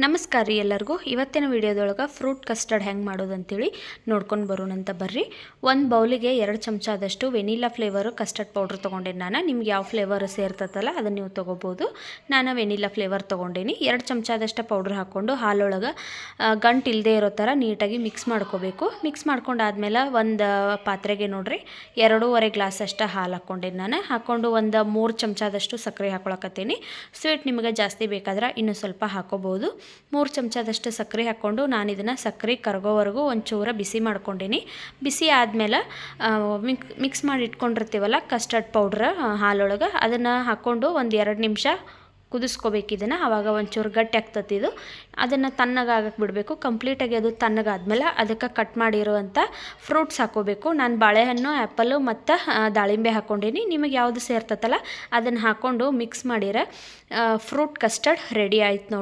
ನಮಸ್ಕಾರ ರೀ ಎಲ್ಲರಿಗೂ. ಇವತ್ತಿನ ವಿಡಿಯೋದೊಳಗೆ ಫ್ರೂಟ್ ಕಸ್ಟರ್ಡ್ ಹೆಂಗೆ ಮಾಡೋದು ಅಂತೇಳಿ ನೋಡ್ಕೊಂಡು ಬರೋಣಂತ ಬರ್ರಿ. ಒಂದು ಬೌಲಿಗೆ 2 ಚಮಚ ಆದಷ್ಟು ವೆನಿಲಾ ಫ್ಲೇವರು ಕಸ್ಟರ್ಡ್ ಪೌಡ್ರ್ ತೊಗೊಂಡೇನಿ. ನಿಮ್ಗೆ ಯಾವ ಫ್ಲೇವರ್ ಸೇರ್ತತಲ್ಲ ಅದನ್ನು ನೀವು ತೊಗೋಬೋದು. ನಾನು ವೆನಿಲಾ ಫ್ಲೇವರ್ ತೊಗೊಂಡೇನಿ. 2 ಚಮಚ ಆದಷ್ಟು ಪೌಡ್ರ್ ಹಾಕ್ಕೊಂಡು ಹಾಲೊಳಗೆ ಗಂಟು ಇಲ್ಲದೆ ಇರೋ ಥರ ನೀಟಾಗಿ ಮಿಕ್ಸ್ ಮಾಡ್ಕೋಬೇಕು. ಮಿಕ್ಸ್ ಮಾಡ್ಕೊಂಡಾದ್ಮೇಲೆ ಒಂದು ಪಾತ್ರೆಗೆ ನೋಡ್ರಿ 2.5 ಗ್ಲಾಸ್ ಅಷ್ಟು ಹಾಲು ಹಾಕ್ಕೊಂಡೇನಿ. ಹಾಕ್ಕೊಂಡು ಒಂದು 3 ಚಮಚ ಆದಷ್ಟು ಸಕ್ಕರೆ ಹಾಕೊಳಕತ್ತೀನಿ. ಸ್ವೀಟ್ ನಿಮಗೆ ಜಾಸ್ತಿ ಬೇಕಾದ್ರೆ ಇನ್ನೂ ಸ್ವಲ್ಪ ಹಾಕೋಬೋದು. 3 ಚಮಚದಷ್ಟು ಸಕ್ಕರೆ ಹಾಕ್ಕೊಂಡು ನಾನು ಇದನ್ನು ಸಕ್ಕರೆ ಕರಗೋವರೆಗೂ ಒಂಚೂರು ಬಿಸಿ ಮಾಡ್ಕೊಂಡೀನಿ. ಬಿಸಿ ಆದಮೇಲೆ ಮಿಕ್ಸ್ ಮಾಡಿ ಇಟ್ಕೊಂಡಿರ್ತೀವಲ್ಲ ಕಸ್ಟರ್ಡ್ ಪೌಡ್ರ್ ಹಾಲೊಳಗೆ ಅದನ್ನು ಹಾಕ್ಕೊಂಡು ಒಂದು 2 ನಿಮಿಷ ಕುದಿಸ್ಕೋಬೇಕು. ಇದನ್ನು ಆವಾಗ ಒಂಚೂರು ಗಟ್ಟಿ ಆಗ್ತತಿ. ಇದು ಅದನ್ನು ತಣ್ಣಗಾಗಕ್ಕೆ ಬಿಡಬೇಕು. ಕಂಪ್ಲೀಟಾಗಿ ಅದು ತಣ್ಣಗಾದ್ಮೇಲೆ ಅದಕ್ಕೆ ಕಟ್ ಮಾಡಿರುವಂಥ ಫ್ರೂಟ್ಸ್ ಹಾಕ್ಕೋಬೇಕು. ನಾನು ಬಾಳೆಹಣ್ಣು, ಆ್ಯಪಲ್ಲು ಮತ್ತು ದಾಳಿಂಬೆ ಹಾಕ್ಕೊಂಡೀನಿ. ನಿಮಗೆ ಯಾವುದು ಸೇರ್ತತಲ್ಲ ಅದನ್ನು ಹಾಕ್ಕೊಂಡು ಮಿಕ್ಸ್ ಮಾಡಿರ ಫ್ರೂಟ್ ಕಸ್ಟರ್ಡ್ ರೆಡಿ ಆಯ್ತು ನೋಡ್ರಿ.